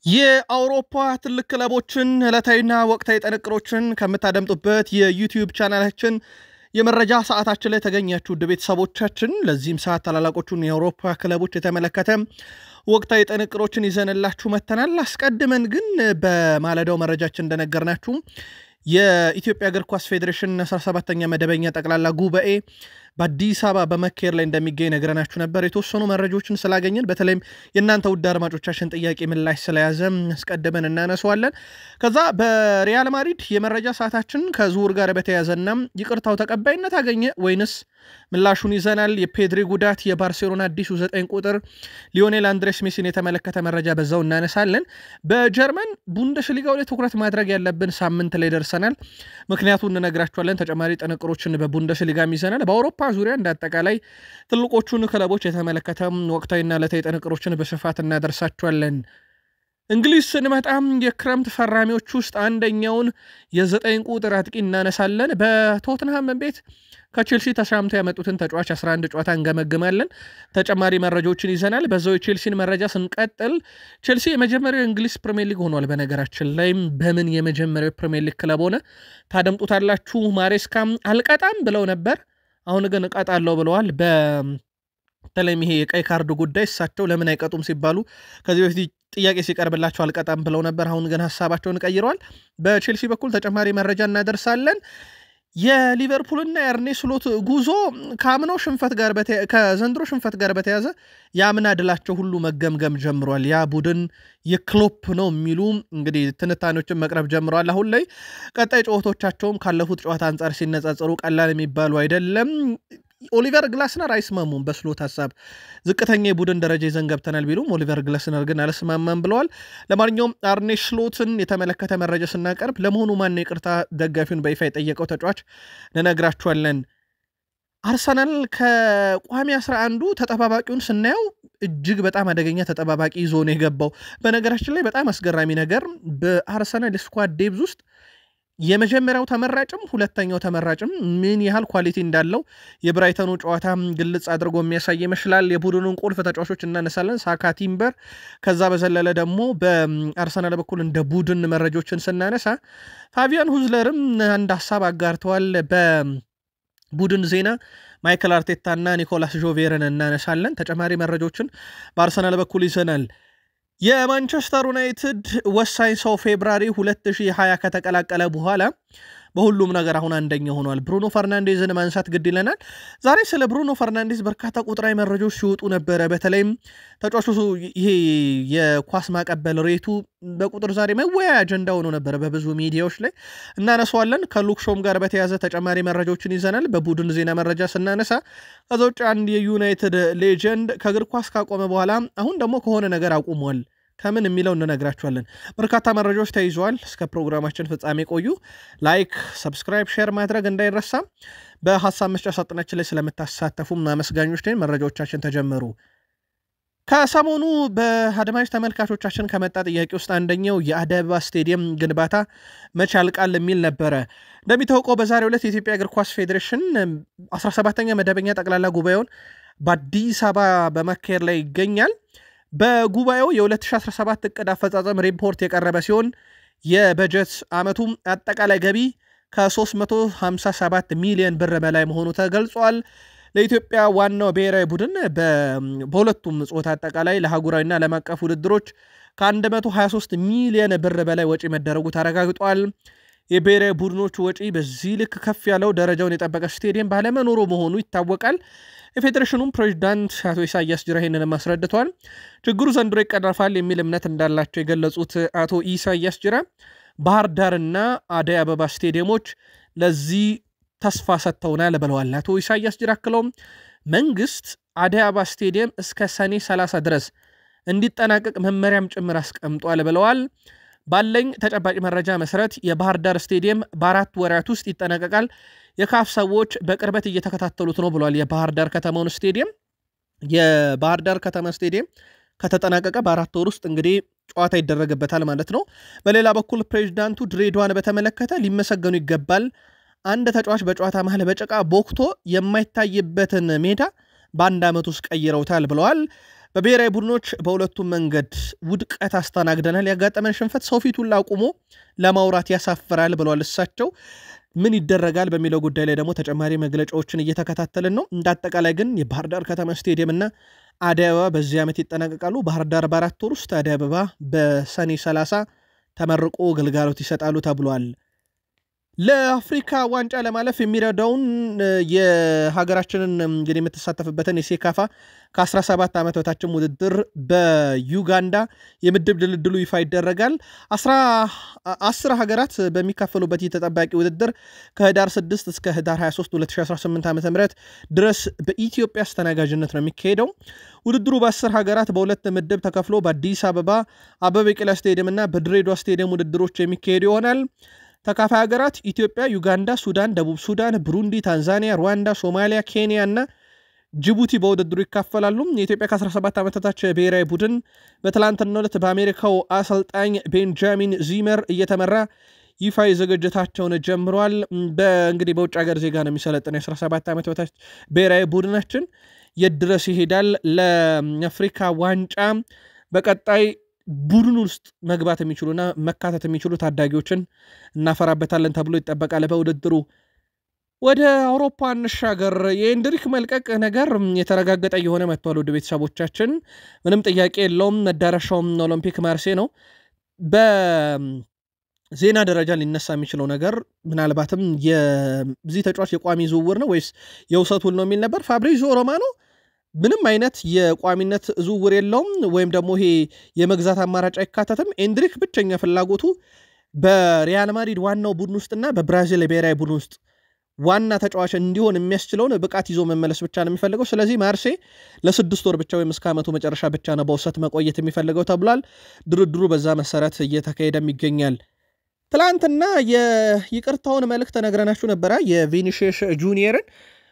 የአውሮፓ ትልቅ ክለቦችን ዕለታዊና ወቅታዊ ጥንቅሮችን ከምታደምጡበት የዩቲዩብ ቻናላችን የመረጃ ሰዓታችን ላይ ተገኛችሁ ውድ ቤተሰቦቻችን ለዚህም ሰዓት ታላላቆቹን የአውሮፓ ክለቦች የተመለከተ ወቅታዊ ጥንቅሮችን ይዘንላችሁ መተናል። አስቀድመን ግን በማለዳው መረጃችን እንደነገርናችሁ የኢትዮጵያ እግር ኳስ ፌዴሬሽን 17ኛ መደበኛ ጠቅላላ ጉባኤ በአዲስ አበባ በመካሄድ ላይ እንደሚገኝ ነግረናችሁ ነበር። የተወሰኑ መረጃዎችን ስላገኘን በተለይም የእናንተ ውድ አድማጮቻችን ጥያቄ ምላሽ ስለያዘ አስቀድመን እናነሳዋለን። ከዛ በሪያል ማድሪድ የመረጃ ሰዓታችን ከዝውውር ጋር በተያያዘና ይቅርታው ተቀባይነት አገኘ ወይንስ ምላሹን ይዘናል። የፔድሪ ጉዳት፣ የባርሴሎና አዲሱ 9 ቁጥር ሊዮኔል አንድሬስ ሜሲን የተመለከተ መረጃ በዛው እናነሳለን። በጀርመን ቡንደስሊጋው ላይ ትኩረት ማድረግ ያለብን ሳምንት ላይ ደርሰናል። ምክንያቱን እንነግራችኋለን። ተጨማሪ ጥንቅሮችን በቡንደስሊጋም ይዘናል። በአውሮፓ ዙሪያ እንዳጠቃላይ ትልቆቹን ክለቦች የተመለከተ ወቅታዊና ዕለታዊ ጥንቅሮችን በስፋት እናደርሳችኋለን። እንግሊዝ ስንመጣም የክረምት ፈራሚዎች ውስጥ አንደኛውን የ9 ቁጥር አጥቂ እናነሳለን። በቶትንሃም ቤት ከቼልሲ ተሻምተው ያመጡትን ተጫዋች 11 ጨዋታ እንገመግማለን። ተጨማሪ መረጃዎችን ይዘናል። በዛው የቼልሲን መረጃ ስንቀጥል ቼልሲ የመጀመሪያው የእንግሊዝ ፕሪሚየር ሊግ ሆኗል። በነገራችን ላይ በምን የመጀመሪያው ፕሪሚየር ሊግ ክለብ ሆነ ታደምጡታላችሁ። ማሬስካም አልቀጣም ብለው ነበር፣ አሁን ግን እቀጣለሁ ብለዋል። በተለይም ይሄ የቀይ ካርድ ጉዳይ እሳቸው ለምን አይቀጡም ሲባሉ ከዚህ በፊት ጥያቄ ሲቀርብላቸው አልቀጣም ብለው ነበር። አሁን ግን ሐሳባቸውን ቀይረዋል። በቼልሲ በኩል ተጨማሪ መረጃ እናደርሳለን። የሊቨርፑልና የአርኔ ስሎት ጉዞ ከዘንድሮ ሽንፈት ጋር በተያዘ የአምና ድላቸው ሁሉ መገምገም ጀምሯል። ያ ቡድን የክሎፕ ነው የሚሉ እንግዲህ ትንታኔዎችን መቅረብ ጀምረዋል። አሁን ላይ ቀጣይ ጨዋታዎቻቸውም ካለፉት ጨዋታ አንጻር ሲነጻጸሩ ቀላል የሚባሉ አይደለም። ኦሊቨር ግላስነር አይስማሙም በስሎት ሐሳብ። ዝቅተኛ የቡድን ደረጃ ይዘን ገብተናል ቢሉም ኦሊቨር ግላስነር ግን አልስማማም ብለዋል። ለማንኛውም አርኔ ስሎትን የተመለከተ መረጃ ስናቀርብ ለመሆኑ ማን ይቅርታ ደጋፊውን በይፋ የጠየቀው ተጫዋች እንነግራችኋለን። አርሰናል ከቋሚ 11ዱ ተጠባባቂውን ስናየው እጅግ በጣም አደገኛ ተጠባባቂ ይዞ ነው የገባው። በነገራችን ላይ በጣም አስገራሚ ነገር በአርሰናል ስኳድ ዴብዝ ውስጥ የመጀመሪያው ተመራጭም ሁለተኛው ተመራጭም ምን ያህል ኳሊቲ እንዳለው የብራይተኑ ጨዋታ ግልጽ አድርጎ የሚያሳይ ይመስላል። የቡድኑን ቁልፍ ተጫዋቾች እናነሳለን፣ ሳካ፣ ቲምበር። ከዛ በዘለለ ደግሞ በአርሰናል በኩል እንደ ቡድን መረጃዎችን ስናነሳ ፋቢያን ሁዝለርም አንድ ሐሳብ አጋርተዋል። በቡድን ዜና ማይክል አርቴታና ኒኮላስ ጆቬርን እናነሳለን። ተጨማሪ መረጃዎችን በአርሰናል በኩል ይዘናል። የማንቸስተር ዩናይትድ ወሳኝ ሰው ፌብራሪ 2020 ከተቀላቀለ በኋላ በሁሉም ነገር አሁን አንደኛ ሆኗል። ብሩኖ ፈርናንዴዝን ማንሳት ግድ ይለናል። ዛሬ ስለ ብሩኖ ፈርናንዴዝ በርካታ ቁጥራዊ መረጃዎች ሲወጡ ነበረ። በተለይም ተጫዋቹ ይሄ የኳስ ማቀበል ሬቱ በቁጥር ዛሬ መወያያ አጀንዳ ሆኖ ነበረ በብዙ ሚዲያዎች ላይ እናነሳዋለን። ከሉክ ሾም ጋር በተያያዘ ተጨማሪ መረጃዎችን ይዘናል። በቡድን ዜና መረጃ ስናነሳ ከዛ ውጭ አንድ የዩናይትድ ሌጀንድ ከእግር ኳስ ካቆመ በኋላ አሁን ደግሞ ከሆነ ነገር አቁሟል። ከምን የሚለው እንነግራችኋለን። በርካታ መረጃዎች ተይዘዋል። እስከ ፕሮግራማችን ፍጻሜ ቆዩ። ላይክ፣ ሰብስክራይብ፣ ሼር ማድረግ እንዳይረሳ። በሐሳብ መስጫ ሳጥናችን ላይ ስለምታሳተፉ አመስጋኞች ነን። መረጃዎቻችን ተጀመሩ። ከሰሞኑ በአድማጭ ተመልካቾቻችን ከመጣ ጥያቄ ውስጥ አንደኛው የአዲስ አበባ ስቴዲየም ግንባታ መቼ ያልቃል የሚል ነበረ። እንደሚታወቀው በዛሬው ዕለት የኢትዮጵያ እግር ኳስ ፌዴሬሽን 17ኛ መደበኛ ጠቅላላ ጉባኤውን በአዲስ አበባ በመካሄድ ላይ ይገኛል። በጉባኤው የ2017 እቅድ አፈጻጸም ሪፖርት የቀረበ ሲሆን የበጀት ዓመቱ አጠቃላይ ገቢ ከ357 ሚሊዮን ብር በላይ መሆኑ ተገልጿል። ለኢትዮጵያ ዋናው ብሔራዊ ቡድን በሁለቱም ጾታ አጠቃላይ ለአህጉራዊና ዓለም አቀፍ ውድድሮች ከ123 ሚሊዮን ብር በላይ ወጪ መደረጉ ተረጋግጧል። የብሔራዊ ቡድኖቹ ወጪ በዚህ ልክ ከፍ ያለው ደረጃውን የጠበቀ ስቴዲየም ባለመኖሩ መሆኑ ይታወቃል። የፌዴሬሽኑም ፕሬዚዳንት አቶ ኢሳያስ ጅራ ይህንን አስረድተዋል። ችግሩ ዘንድሮ ይቀረፋል የሚል እምነት እንዳላቸው የገለጹት አቶ ኢሳያስ ጅራ ባህር ዳርና አደይ አበባ ስቴዲየሞች ለዚህ ተስፋ ሰጥተውናል ብለዋል። አቶ ኢሳያስ ጅራ አክለውም መንግስት አደይ አበባ ስቴዲየም እስከ ሰኔ 30 ድረስ እንዲጠናቀቅ መመሪያም ጭምር አስቀምጧል ብለዋል። ባለኝ ተጨባጭ መረጃ መሰረት የባህር ዳር ስቴዲየም በ4 ወራት ውስጥ ይጠናቀቃል። የካፍ ሰዎች በቅርበት እየተከታተሉት ነው ብሏል። የባህር ዳር ከተማውን ስቴዲየም የባህር ዳር ከተማ ስቴዲየም ከተጠናቀቀ በ4 ወር ውስጥ እንግዲህ ጨዋታ ይደረግበታል ማለት ነው። በሌላ በኩል ፕሬዚዳንቱ ድሬዳዋን በተመለከተ ሊመሰገኑ ይገባል። አንድ ተጫዋች በጨዋታ መሃል በጭቃ ቦክቶ የማይታይበትን ሜዳ በአንድ ዓመት ውስጥ ቀይረውታል ብለዋል። በብሔራዊ ቡድኖች በሁለቱም መንገድ ውድቀት አስተናግደናል። ያጋጠመን ሽንፈት ሰው ፊቱን ላቁሞ ለማውራት ያሳፍራል ብለዋል እሳቸው። ምን ይደረጋል በሚለው ጉዳይ ላይ ደግሞ ተጨማሪ መግለጫዎችን እየተከታተልን ነው። እንዳጠቃላይ ግን የባህር ዳር ከተማ ስቴዲየም እና አዲስ አበባ በዚህ ዓመት ይጠናቀቃሉ። ባህር ዳር በ4 ወር ውስጥ፣ አዲስ አበባ በሰኔ 30 ተመርቆ ግልጋሎት ይሰጣሉ ተብሏል። ለአፍሪካ ዋንጫ ለማለፍ የሚረዳውን የሀገራችንን እንግዲህ የምትሳተፍበትን የሴካፋ ከ17 ዓመት በታችም ውድድር በዩጋንዳ የምድብ ድልድሉ ይፋ ይደረጋል። 10 ሀገራት በሚካፈሉበት የተጠባቂ ውድድር ከህዳር 6 እስከ ህዳር 23 2018 ዓ.ም ድረስ በኢትዮጵያ አስተናጋጅነት ነው የሚካሄደው። ውድድሩ በ10 ሀገራት በሁለት ምድብ ተከፍሎ በአዲስ አበባ አበበ ቢቂላ ስቴዲየም እና በድሬዳዋ ስቴዲየም ውድድሮች የሚካሄዱ ይሆናል። ተካፋይ ሀገራት ኢትዮጵያ፣ ዩጋንዳ፣ ሱዳን፣ ደቡብ ሱዳን፣ ብሩንዲ፣ ታንዛኒያ፣ ሩዋንዳ፣ ሶማሊያ፣ ኬንያ እና ጅቡቲ በውድድሩ ይካፈላሉ። የኢትዮጵያ ከ17 ዓመት በታች ብሔራዊ ቡድን በትላንትናው ዕለት በአሜሪካው አሰልጣኝ ቤንጃሚን ዚመር እየተመራ ይፋዊ ዝግጅታቸውን ጀምረዋል። በእንግዲህ በውጭ ሀገር ዜጋ ነው የሚሰለጥነው የ17 ዓመት በታች ብሔራዊ ቡድናችን የት ድረስ ይሄዳል? ለአፍሪካ ዋንጫ በቀጣይ ቡድን ውስጥ መግባት የሚችሉና መካተት የሚችሉ ታዳጊዎችን እናፈራበታለን ተብሎ ይጠበቃል። በውድድሩ ወደ አውሮፓ እንሻገር። የኤንድሪክ መልቀቅ ነገር የተረጋገጠ የሆነ መጥቷል። ወደ ቤተሰቦቻችን ምንም ጥያቄ የለውም። መዳረሻውም ኦሎምፒክ ማርሴ ነው። በዜና ደረጃ ሊነሳ የሚችለው ነገር ምናልባትም የዚህ ተጫዋች የቋሚ ዝውውር ነው ወይስ የውሰት ውል ነው የሚል ነበር። ፋብሪዚዮ ሮማኖ ምንም አይነት የቋሚነት ዝውውር የለውም ወይም ደግሞ ይሄ የመግዛት አማራጭ አይካተትም። ኤንድሪክ ብቸኛ ፍላጎቱ በሪያል ማድሪድ ዋናው ቡድን ውስጥና በብራዚል ብሔራዊ ቡድን ውስጥ ዋና ተጫዋች እንዲሆን የሚያስችለውን ብቃት ይዞ መመለስ ብቻ ነው የሚፈልገው። ስለዚህ ማርሴ ለ6 ወር ብቻ ወይም እስከ ዓመቱ መጨረሻ ብቻ ነው በውሰት መቆየት የሚፈልገው ተብሏል። ድርድሩ በዛ መሰረት እየተካሄደም ይገኛል። ትላንትና የይቅርታውን መልእክት ነግረናችሁ ነበረ የቪኒሺየስ ጁኒየርን።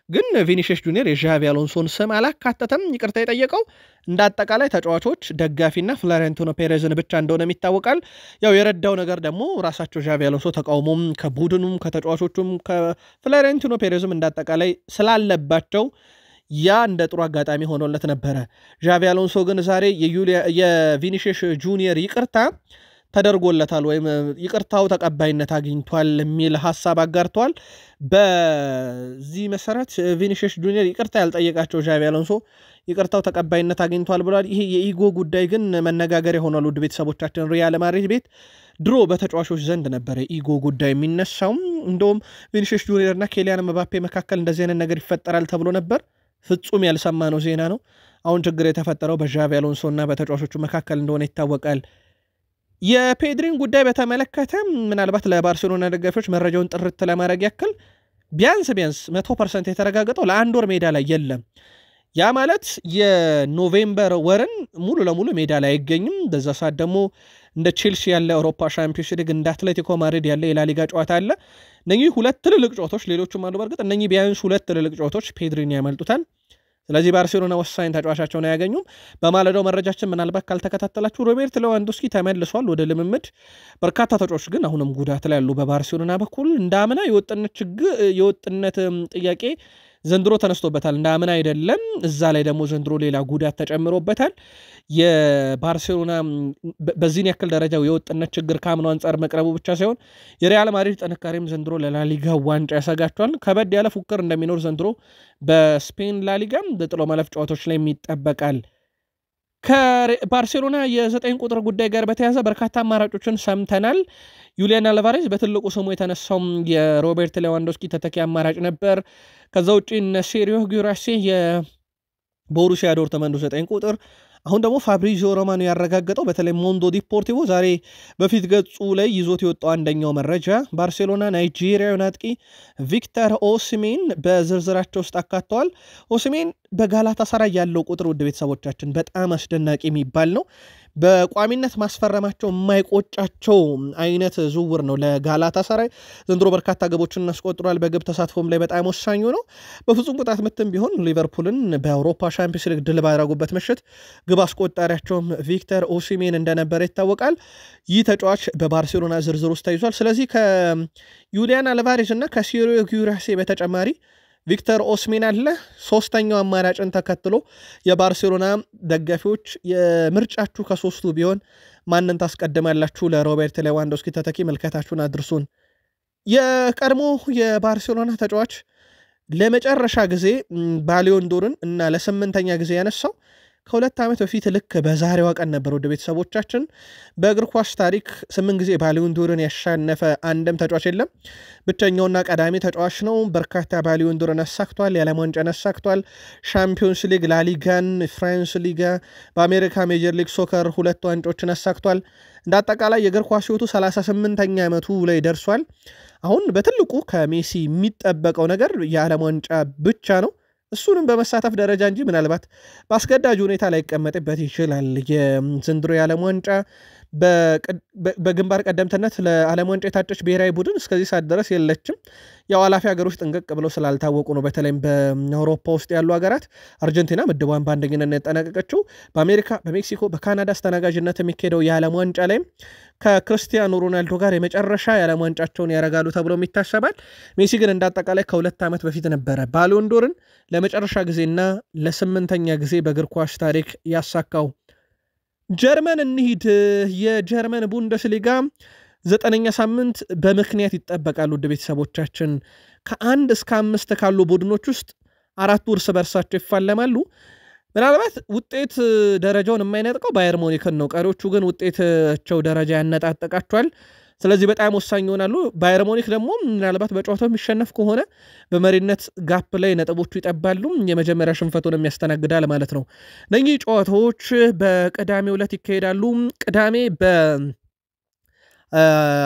ግን ቪኒሺየስ ጁኒየር የዣቪ አሎንሶን ስም አላካተተም ይቅርታ የጠየቀው። እንዳጠቃላይ ተጫዋቾች ደጋፊና ፍሎሬንቲኖ ፔሬዝን ብቻ እንደሆነ ይታወቃል። ያው የረዳው ነገር ደግሞ ራሳቸው ዣቪ አሎንሶ ተቃውሞም ከቡድኑም ከተጫዋቾቹም ከፍሎሬንቲኖ ፔሬዝም እንዳጠቃላይ ስላለባቸው ያ እንደ ጥሩ አጋጣሚ ሆኖለት ነበረ። ዣቪ አሎንሶ ግን ዛሬ የቪኒሺየስ ጁኒየር ይቅርታ ተደርጎለታል ወይም ይቅርታው ተቀባይነት አግኝቷል የሚል ሐሳብ አጋርቷል። በዚህ መሰረት ቪኒሺየስ ጁኒየር ይቅርታ ያልጠየቃቸው ዣቪ አሎንሶ ይቅርታው ተቀባይነት አግኝቷል ብሏል። ይሄ የኢጎ ጉዳይ ግን መነጋገር ሆኗል። ውድ ቤተሰቦቻችን ሪያል ማድሪድ ቤት ድሮ በተጫዋቾች ዘንድ ነበረ ኢጎ ጉዳይ የሚነሳው። እንደውም ቪኒሺየስ ጁኒየርና ኬሊያን ምባፔ መካከል እንደዚህ አይነት ነገር ይፈጠራል ተብሎ ነበር። ፍጹም ያልሰማነው ዜና ነው። አሁን ችግር የተፈጠረው በዣቪ አሎንሶና በተጫዋቾቹ መካከል እንደሆነ ይታወቃል። የፔድሪን ጉዳይ በተመለከተ ምናልባት ለባርሴሎና ደጋፊዎች መረጃውን ጥርት ለማድረግ ያክል ቢያንስ 100% የተረጋገጠው ለአንድ ወር ሜዳ ላይ የለም። ያ ማለት የኖቬምበር ወርን ሙሉ ለሙሉ ሜዳ ላይ አይገኝም። በዛ ሰዓት ደግሞ እንደ ቼልሲ ያለ አውሮፓ ሻምፒዮንስ ሊግ እንደ አትሌቲኮ ማድሪድ ያለ የላሊጋ ጨዋታ አለ። እነኚህ ሁለት ትልልቅ ጨዋታዎች ሌሎችም አሉ። በርግጥ እነኚህ ቢያንስ ሁለት ትልልቅ ጨዋታዎች ፔድሪን ያመልጡታል። ስለዚህ ባርሴሎና ወሳኝ ተጫዋቻቸውን አያገኙም። በማለዳው መረጃችን ምናልባት ካልተከታተላችሁ ሮቤርት ሌዋንዶስኪ ተመልሷል ወደ ልምምድ። በርካታ ተጫዋቾች ግን አሁንም ጉዳት ላይ ያሉ በባርሴሎና በኩል እንዳምና የወጥነት ጥያቄ ዘንድሮ ተነስቶበታል። እንዳምና አይደለም። እዛ ላይ ደግሞ ዘንድሮ ሌላ ጉዳት ተጨምሮበታል። የባርሴሎና በዚህን ያክል ደረጃው የወጥነት ችግር ካምኑ አንጻር መቅረቡ ብቻ ሳይሆን የሪያል ማድሪድ ጥንካሬም ዘንድሮ ለላሊጋ ዋንጫ ያሰጋቸዋል። ከበድ ያለ ፉክክር እንደሚኖር ዘንድሮ በስፔን ላሊጋም በጥሎ ማለፍ ጨዋታዎች ላይ ይጠበቃል። ከባርሴሎና የ9 ቁጥር ጉዳይ ጋር በተያያዘ በርካታ አማራጮችን ሰምተናል። ዩሊያን አልቫሬዝ በትልቁ ስሙ የተነሳው የሮቤርት ሌዋንዶስኪ ተተኪ አማራጭ ነበር። ከዛ ውጪ ሴሪዮ ጊራሴ የቦሩሲያ ዶርትመንዱ 9 ቁጥር አሁን ደግሞ ፋብሪዚዮ ሮማኖ ያረጋገጠው በተለይ ሞንዶ ዲፖርቲቮ ዛሬ በፊት ገጹ ላይ ይዞት የወጣው አንደኛው መረጃ ባርሴሎና ናይጄሪያዊውን አጥቂ ቪክተር ኦሲሜን በዝርዝራቸው ውስጥ አካተዋል። ኦሲሜን በጋላታሳራይ ያለው ቁጥር ውድ ቤተሰቦቻችን በጣም አስደናቂ የሚባል ነው። በቋሚነት ማስፈረማቸው የማይቆጫቸው አይነት ዝውውር ነው ለጋላታሳራይ። ዘንድሮ በርካታ ግቦችን አስቆጥሯል። በግብ ተሳትፎም ላይ በጣም ወሳኙ ነው። በፍጹም ቅጣት ምትም ቢሆን ሊቨርፑልን በአውሮፓ ሻምፒዮንስ ሊግ ድል ባደረጉበት ምሽት ግብ አስቆጣሪያቸውም ቪክተር ኦሲሜን እንደነበረ ይታወቃል። ይህ ተጫዋች በባርሴሎና ዝርዝር ውስጥ ተይዟል። ስለዚህ ከዩሊያን አልቫሬዝ እና ከሴሪዮ ጊራሴ በተጨማሪ ቪክተር ኦስሜን አለ። ሶስተኛው አማራጭን ተከትሎ የባርሴሎና ደጋፊዎች የምርጫችሁ ከሶስቱ ቢሆን ማንን ታስቀድማላችሁ? ለሮቤርት ሌዋንዶስኪ ተተኪ መልከታችሁን አድርሱን። የቀድሞ የባርሴሎና ተጫዋች ለመጨረሻ ጊዜ ባሊዮን ዶርን እና ለስምንተኛ ጊዜ ያነሳው ከሁለት ዓመት በፊት ልክ በዛሬዋ ቀን ነበር። ወደ ቤተሰቦቻችን በእግር ኳስ ታሪክ 8 ጊዜ ባሊዮን ዶርን ያሸነፈ አንድም ተጫዋች የለም። ብቸኛውና ቀዳሚ ተጫዋች ነው። በርካታ ባሊዮን ዶርን አሳክቷል። የዓለም ዋንጫን አሳክቷል። ሻምፒዮንስ ሊግ፣ ላሊጋን፣ ፍራንስ ሊጋ፣ በአሜሪካ ሜጀር ሊግ ሶከር 2 ዋንጫዎችን አሳክቷል። እንዳጠቃላይ የእግር ኳስ ህይወቱ 38ኛ ዓመቱ ላይ ደርሷል። አሁን በትልቁ ከሜሲ የሚጠበቀው ነገር የዓለም ዋንጫ ብቻ ነው። እሱንም በመሳተፍ ደረጃ እንጂ ምናልባት በአስገዳጅ ሁኔታ ላይ ይቀመጥበት ይችላል። የዘንድሮ የዓለም ዋንጫ በግንባር ቀደምትነት ለዓለም ዋንጫ የታጨች ብሔራዊ ቡድን እስከዚህ ሰዓት ድረስ የለችም። ያው ኃላፊ ሀገሮች ጥንቅቅ ብለው ስላልታወቁ ነው። በተለይም በአውሮፓ ውስጥ ያሉ ሀገራት አርጀንቲና ምድቧን በአንደኝነት ያጠናቀቀችው። በአሜሪካ፣ በሜክሲኮ፣ በካናዳ አስተናጋጅነት የሚካሄደው የዓለም ዋንጫ ላይም ከክርስቲያኖ ሮናልዶ ጋር የመጨረሻ የዓለም ዋንጫቸውን ያረጋሉ ተብሎ ይታሰባል። ሜሲ ግን እንዳጠቃላይ ከ2 ዓመት በፊት ነበረ ባሎን ዶርን ለመጨረሻ ጊዜና ለ8ኛ ጊዜ በእግር ኳስ ታሪክ ያሳካው። ጀርመን እንሂድ። የጀርመን ቡንደስሊጋ 9ኛ ሳምንት በምክንያት ይጠበቃሉ። ውድ ቤተሰቦቻችን ከ1 እስከ 5 ካሉ ቡድኖች ውስጥ 4 እርስ በርሳቸው ይፋለማሉ። ምናልባት ውጤት ደረጃውን የማይነጥቀው ባየር ሙኒክን ነው። ቀሪዎቹ ግን ውጤታቸው ደረጃ ያነጣጠቃቸዋል። ስለዚህ በጣም ወሳኝ ይሆናሉ። ባየር ሙኒክ ደግሞ ምናልባት በጨዋታው የሚሸነፍ ከሆነ በመሪነት ጋፕ ላይ ነጥቦቹ ይጠባሉ። የመጀመሪያ ሽንፈቱን የሚያስተናግዳል ማለት ነው። እነኚህ ጨዋታዎች በቅዳሜው ዕለት ይካሄዳሉ። ቅዳሜ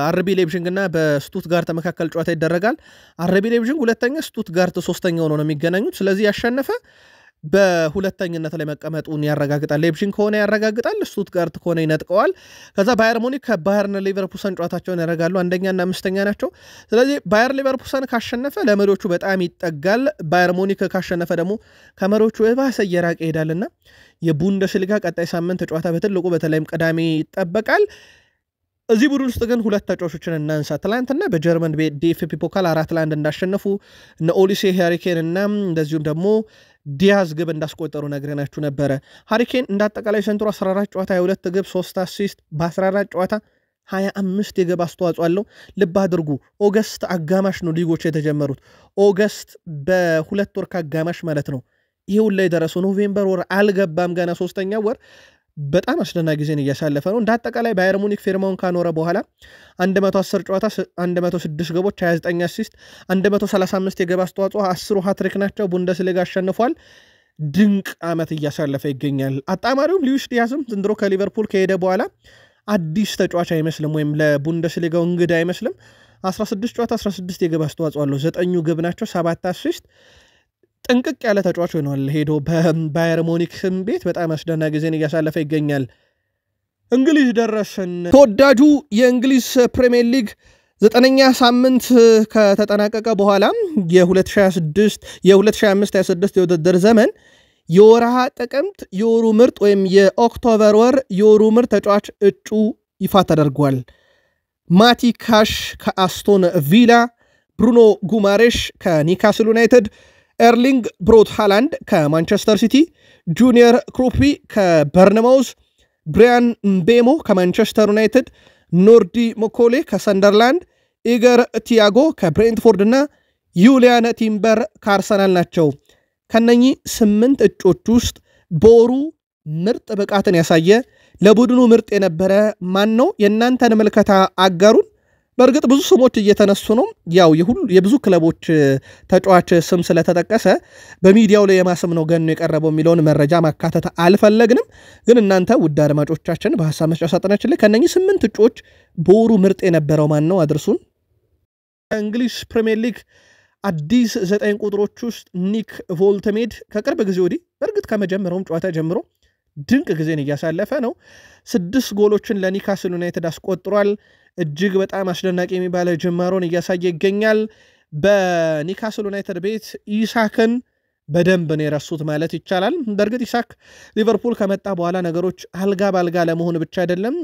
አርቢ ሌፕዚግ እና በስቱትጋርት መካከል ጨዋታ ይደረጋል። አርቢ ሌፕዚግ ሁለተኛ፣ ስቱትጋርት ሶስተኛ ሆኖ ነው የሚገናኙት። ስለዚህ ያሸነፈ በሁለተኝነት ላይ መቀመጡን ያረጋግጣል። ሌፕዚግ ከሆነ ያረጋግጣል፣ ስቱትጋርት ከሆነ ይነጥቀዋል። ከዛ ባየር ሙኒክ ከባየርን ሊቨርፑሰን ጨዋታቸውን ያደርጋሉ። 1ኛና 5ኛ ናቸው። ስለዚህ ባየር ሊቨርፑሰን ካሸነፈ ለመሪዎቹ በጣም ይጠጋል። ባየር ሙኒክ ካሸነፈ ደግሞ ከመሪዎቹ የባሰ እየራቀ ይሄዳልና የቡንደስሊጋ ቀጣይ ሳምንት ጨዋታ በትልቁ በተለይም ቅዳሜ ይጠበቃል። እዚህ ቡድን ውስጥ ግን 2 ተጫዋቾችን እናንሳ። ትላንትና በጀርመን ዲኤፍቢ ፖካል 4-1 እንዳሸነፉ እነ ኦሊሴ ሃሪኬን እና እንደዚሁም ደግሞ ዲያዝ ግብ እንዳስቆጠሩ ነግረናችሁ ነበረ። ሃሪኬን እንዳጠቃላይ ሰንትሮ 14 ጨዋታ 22 ግብ 3 አሲስት በ14 ጨዋታ 25 የግብ አስተዋጽኦ አለው። ልብ አድርጉ፣ ኦገስት አጋማሽ ነው ሊጎች የተጀመሩት። ኦገስት በ2 ወር ከአጋማሽ ማለት ነው። ይሄው ላይ ደረሰው። ኖቬምበር ወር አልገባም ገና 3ኛ ወር። በጣም አስደናቂ ጊዜን እያሳለፈ ነው። እንዳጠቃላይ ባየር ሙኒክ ፊርማውን ካኖረ በኋላ 110 ጨዋታ 106 ግቦች 29 አሲስት 135 የግብ አስተዋጽኦ 10 ሃትሪክ ናቸው። ቡንደስሊጋ አሸንፏል። ድንቅ ዓመት እያሳለፈ ይገኛል። አጣማሪውም ሉዊስ ዲያዝም ዘንድሮ ከሊቨርፑል ከሄደ በኋላ አዲስ ተጫዋች አይመስልም፣ ወይም ለቡንደስሊጋው እንግዳ አይመስልም። 16 ጨዋታ 16 የግብ አስተዋጽኦ አለው። 9 ግብ ናቸው፣ 7 አሲስት። ጥንቅቅ ያለ ተጫዋች ሆኗል። ሄዶ በባየር ሙኒክ ቤት በጣም አስደናቂ ጊዜን እያሳለፈ ይገኛል። እንግሊዝ ደረስን። ተወዳጁ የእንግሊዝ ፕሪሚየር ሊግ 9ኛ ሳምንት ከተጠናቀቀ በኋላ የ2025-26 የውድድር ዘመን የወርሃ ጥቅምት የወሩ ምርጥ ወይም የኦክቶበር ወር የወሩ ምርጥ ተጫዋች እጩ ይፋ ተደርጓል። ማቲ ካሽ ከአስቶን ቪላ፣ ብሩኖ ጉማሬሽ ከኒካስል ዩናይትድ፣ ኤርሊንግ ብሮት ሃላንድ ከማንቸስተር ሲቲ፣ ጁኒየር ክሩፒ ከበርንማውዝ፣ ብሪያን ምቤሞ ከማንቸስተር ዩናይትድ፣ ኖርዲ ሞኮሌ ከሰንደርላንድ፣ ኢገር ቲያጎ ከብሬንትፎርድ እና ዩሊያን ቲምበር ከአርሰናል ናቸው። ከነኚህ 8 እጮች ውስጥ በወሩ ምርጥ ብቃትን ያሳየ ለቡድኑ ምርጥ የነበረ ማን ነው? የእናንተን ምልከታ አጋሩን። በእርግጥ ብዙ ስሞች እየተነሱ ነው። ያው የብዙ ክለቦች ተጫዋች ስም ስለተጠቀሰ በሚዲያው ላይ የማስም ነው ገኖ የቀረበው የሚለውን መረጃ ማካተት አልፈለግንም። ግን እናንተ ውድ አድማጮቻችን በሐሳብ መስጫ ሳጥናችን ላይ ከነኚህ 8 እጮች በወሩ ምርጥ የነበረው ማን ነው አድርሱን። እንግሊዝ ፕሪሚየር ሊግ አዲስ 9 ቁጥሮች ውስጥ ኒክ ቮልትሜድ ከቅርብ ጊዜ ወዲህ በእርግጥ ከመጀመሪያውም ጨዋታ ጀምሮ ድንቅ ጊዜን እያሳለፈ ነው። 6 ጎሎችን ለኒካስል ዩናይትድ አስቆጥሯል። እጅግ በጣም አስደናቂ የሚባለ ጅማሮን እያሳየ ይገኛል። በኒካስል ዩናይትድ ቤት ኢሳክን በደንብ ነው የረሱት ማለት ይቻላል። በእርግጥ ኢሳክ ሊቨርፑል ከመጣ በኋላ ነገሮች አልጋ ባልጋ ለመሆን ብቻ አይደለም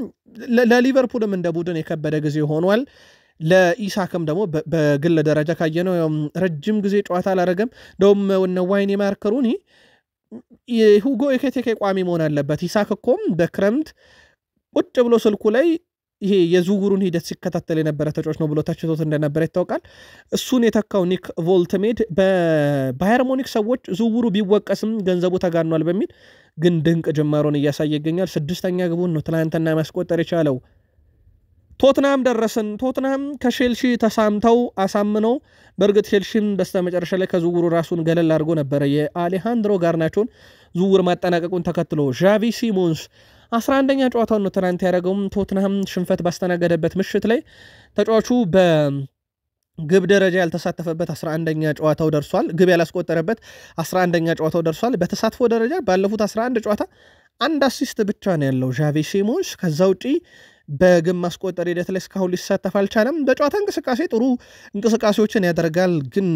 ለሊቨርፑልም እንደ ቡድን የከበደ ጊዜ ሆኗል። ለኢሳክም ደግሞ በግል ደረጃ ካየነው ረጅም ጊዜ ጨዋታ አላረገም እንደውም ዋይኔ ማርከሩኒ ሁጎ ኤኬቴኬ ቋሚ መሆን አለበት ኢሳክ እኮም በክረምት ቁጭ ብሎ ስልኩ ላይ ይሄ የዝውውሩን ሂደት ሲከታተል የነበረ ተጫዋች ነው ብሎ ተችቶት እንደነበረ ይታወቃል እሱን የተካው ኒክ ቮልትሜድ በባየር ሙኒክ ሰዎች ዝውውሩ ቢወቀስም ገንዘቡ ተጋኗል በሚል ግን ድንቅ ጅማሮን እያሳየ ይገኛል 6ኛ ግቡን ነው ትላንትና ማስቆጠር የቻለው ቶትናም ደረሰን ቶትናም ከሼልሲ ተሳምተው አሳምነው በርግጥ ሼልሲን በስተመጨረሻ ላይ ከዝውውሩ ራሱን ገለል አድርጎ ነበር የአሌሃንድሮ ጋርናቾን ዝውውር ማጠናቀቁን ተከትሎ ዣቪ ሲሞንስ 11ኛ ጨዋታውን ነው ትናንት ያደረገው ቶትናም ሽንፈት ባስተናገደበት ምሽት ላይ ተጫዋቹ በግብ ደረጃ ያልተሳተፈበት 11ኛ ጨዋታው ደርሷል ግብ ያላስቆጠረበት 11ኛ ጨዋታው ደርሷል በተሳትፎ ደረጃ ባለፉት 11 ጨዋታ አንድ አሲስት ብቻ ነው ያለው ዣቪ ሲሞንስ ከዛ ውጪ በግብ ማስቆጠር ሂደት ላይ እስካሁን ሊሳተፍ አልቻለም በጨዋታ እንቅስቃሴ ጥሩ እንቅስቃሴዎችን ያደርጋል ግን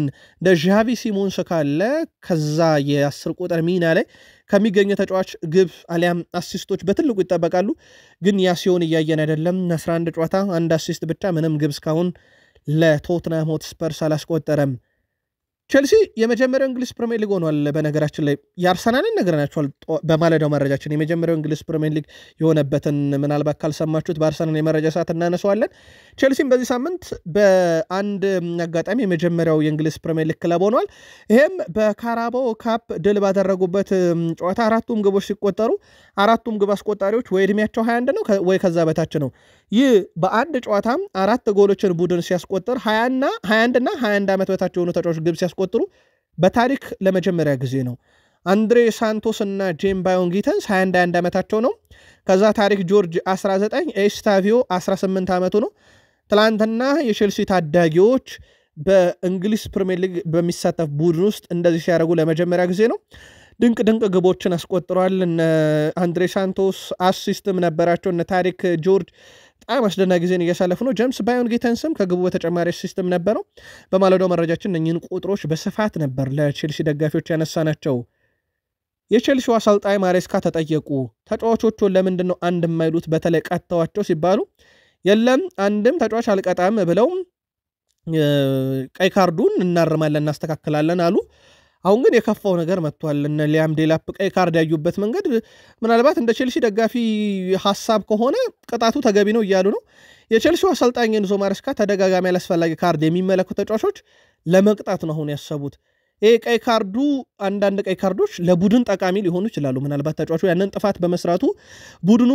ለዣቪ ሲሞንስ ካለ ከዛ የ10 ቁጥር ሚና ላይ ከሚገኘ ተጫዋች ግብ አሊያም አሲስቶች በትልቁ ይጠበቃሉ ግን ያ ሲሆን እያየን አይደለም 11 ጨዋታ አንድ አሲስት ብቻ ምንም ግብ እስካሁን ለቶትናም ሆትስፐርስ አላስቆጠረም ቼልሲ የመጀመሪያው እንግሊዝ ፕሪሚየር ሊግ ሆኗል በነገራችን ላይ የአርሰናልን ነገርናቸዋል በማለዳው መረጃችን የመጀመሪያው እንግሊዝ ፕሪሚየር ሊግ የሆነበትን ምናልባት ካልሰማችሁት በአርሰናል የመረጃ ሰዓት እናነሳዋለን ቼልሲም በዚህ ሳምንት በአንድ አጋጣሚ የመጀመሪያው የእንግሊዝ ፕሪሚየር ሊግ ክለብ ሆኗል ይሄም በካራባኦ ካፕ ድል ባደረጉበት ጨዋታ አራቱም ግቦች ሲቆጠሩ አራቱም ግብ አስቆጣሪዎች ወይ እድሜያቸው 21 ነው ወይ ከዛ በታች ነው ይህ በአንድ ጨዋታ አራት ጎሎችን ቡድን ሲያስቆጥር 21 እና 21 ዓመት በታች የሆኑ ተጫዋቾች ግብ ሲያስቆጥሩ በታሪክ ለመጀመሪያ ጊዜ ነው አንድሬ ሳንቶስ እና ጄም ባዮን ጊተንስ 21 ዓመታቸው ነው ከዛ ታሪክ ጆርጅ 19 ኤስታቪዮ 18 ዓመቱ ነው ትላንትና የቼልሲ ታዳጊዎች በእንግሊዝ ፕሪሚየር ሊግ በሚሳተፍ ቡድን ውስጥ እንደዚህ ሲያደርጉ ለመጀመሪያ ጊዜ ነው ድንቅ ግቦችን አስቆጥሯል አንድሬ ሳንቶስ አሲስትም ነበራቸው እነ ታሪክ ጆርጅ በጣም አስደናቂ ጊዜን እያሳለፉ ነው ጄምስ ባዮን ጊተንስም ከግቡ በተጨማሪ አሲስትም ነበረው በማለዳው መረጃችን እነኚህን ቁጥሮች በስፋት ነበር ለቼልሲ ደጋፊዎች ያነሳናቸው የቼልሲው አሰልጣኝ ማሬስካ ተጠየቁ ተጫዋቾቹን ለምንድነው አንድ የማይሉት በተለይ ቀጣዋቸው ሲባሉ የለም አንድም ተጫዋች አልቀጣም ብለው ቀይ ካርዱን እናርማለን እናስተካክላለን አሉ አሁን ግን የከፋው ነገር መጥቷል እነ ሊያም ዴላፕ ቀይ ካርድ ያዩበት መንገድ ምናልባት እንደ ቼልሲ ደጋፊ ሐሳብ ከሆነ ቅጣቱ ተገቢ ነው እያሉ ነው የቼልሲው አሰልጣኝ ኤንዞ ማሬስካ ተደጋጋሚ ያላስፈላጊ ካርድ የሚመለከቱ ተጫዋቾች ለመቅጣት ነው አሁን ያሰቡት ይሄ ቀይ ካርዱ አንዳንድ ቀይ ካርዶች ለቡድን ጠቃሚ ሊሆኑ ይችላሉ ምናልባት ተጫዋቹ ያንን ጥፋት በመስራቱ ቡድኑ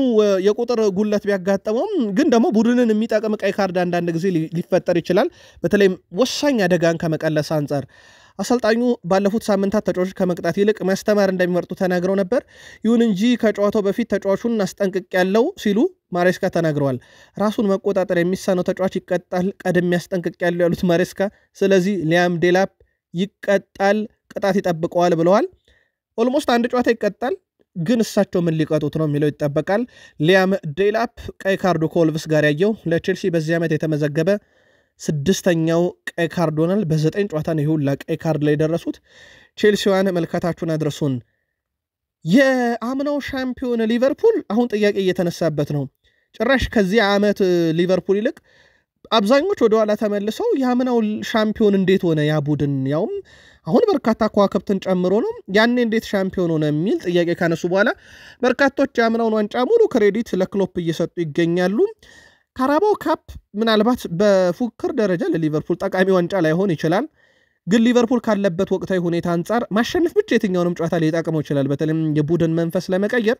የቁጥር ጉለት ቢያጋጥመውም ግን ደግሞ ቡድንን የሚጠቅም ቀይ ካርድ አንዳንድ ጊዜ ሊፈጠር ይችላል በተለይ ወሳኝ አደጋን ከመቀለስ አንፃር አሰልጣኙ ባለፉት ሳምንታት ተጫዋቾች ከመቅጣት ይልቅ ማስተማር እንደሚመርጡ ተናግረው ነበር ይሁን እንጂ ከጨዋታው በፊት ተጫዋቹን አስጠንቅቅ ያለው ሲሉ ማሬስካ ተናግረዋል ራሱን መቆጣጠር የሚሳነው ተጫዋች ይቀጣል ቀደም ያስጠንቅቅ ያለው ያሉት ማሬስካ ስለዚህ ሊያም ዴላፕ ይቀጣል ቅጣት ይጠብቀዋል ብለዋል ኦልሞስት አንድ ጨዋታ ይቀጣል ግን እሳቸው ምን ሊቀጡት ነው የሚለው ይጠበቃል ሊያም ዴላፕ ቀይ ካርዱ ከወልቭስ ጋር ያየው ለቼልሲ በዚህ ዓመት የተመዘገበ 6ኛው ቀይ ካርድ ሆኗል በ9 ጨዋታ ነው ይሁላ ቀይ ካርድ ላይ ደረሱት ቼልሲዋን መልካታችሁን አድርሱን የአምናው ሻምፒዮን ሊቨርፑል አሁን ጥያቄ እየተነሳበት ነው ጭራሽ ከዚህ ዓመት ሊቨርፑል ይልቅ አብዛኞች ወደ ኋላ ተመልሰው የአምናው ሻምፒዮን እንዴት ሆነ ያ ቡድን ያውም አሁን በርካታ ከዋክብትን ጨምሮ ነው ያኔ እንዴት ሻምፒዮን ሆነ የሚል ጥያቄ ካነሱ በኋላ በርካቶች የአምናውን ዋንጫ ሙሉ ክሬዲት ለክሎፕ እየሰጡ ይገኛሉ ካራባኦ ካፕ ምናልባት በፉክክር ደረጃ ለሊቨርፑል ጠቃሚ ዋንጫ ላይሆን ይችላል ግን ሊቨርፑል ካለበት ወቅታዊ ሁኔታ አንፃር ማሸነፍ ብቻ የትኛውንም ጨዋታ ሊጠቅመው ይችላል በተለይም የቡድን መንፈስ ለመቀየር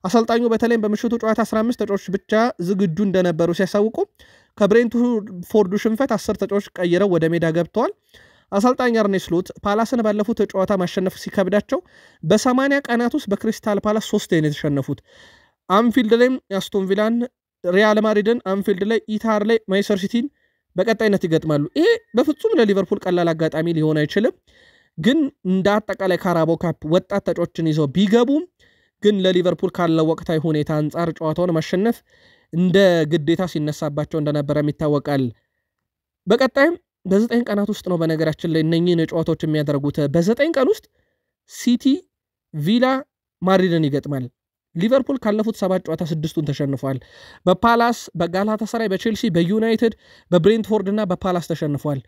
አሰልጣኙ በተለይም በምሽቱ ጨዋታ 15 ተጫዋቾች ብቻ ዝግጁ እንደነበሩ ሲያሳውቁ ከብሬንትፎርዱ ሽንፈት 10 ተጫዋቾች ቀይረው ወደ ሜዳ ገብተዋል አሰልጣኝ አርኔ ስሎት ፓላስን ባለፉት ጨዋታ ማሸነፍ ሲከብዳቸው በ80 ቀናት ውስጥ በክሪስታል ፓላስ 3 ነው የተሸነፉት አንፊልድ ላይ አስቶን ቪላን ሪያል ማድሪድን አንፊልድ ላይ ኢታር ላይ ማንቸስተር ሲቲን በቀጣይነት ይገጥማሉ ይሄ በፍጹም ለሊቨርፑል ቀላል አጋጣሚ ሊሆን አይችልም ግን እንደ አጠቃላይ ካራባኦ ካፕ ወጣት ተጫዋቾችን ይዘው ቢገቡም ግን ለሊቨርፑል ካለው ወቅታዊ ሁኔታ አንፃር ጨዋታውን ማሸነፍ እንደ ግዴታ ሲነሳባቸው እንደነበረ ይታወቃል በቀጣይም በ9 ቀናት ውስጥ ነው በነገራችን ላይ እነኚህን ጨዋታዎች የሚያደርጉት በ9 ቀን ውስጥ ሲቲ ቪላ ማድሪድን ይገጥማል ሊቨርፑል ካለፉት 7 ጨዋታ 6ቱን ተሸንፏል። በፓላስ፣ በጋላታሳራይ፣ በቼልሲ፣ በዩናይትድ፣ በብሬንትፎርድ እና በፓላስ ተሸንፏል።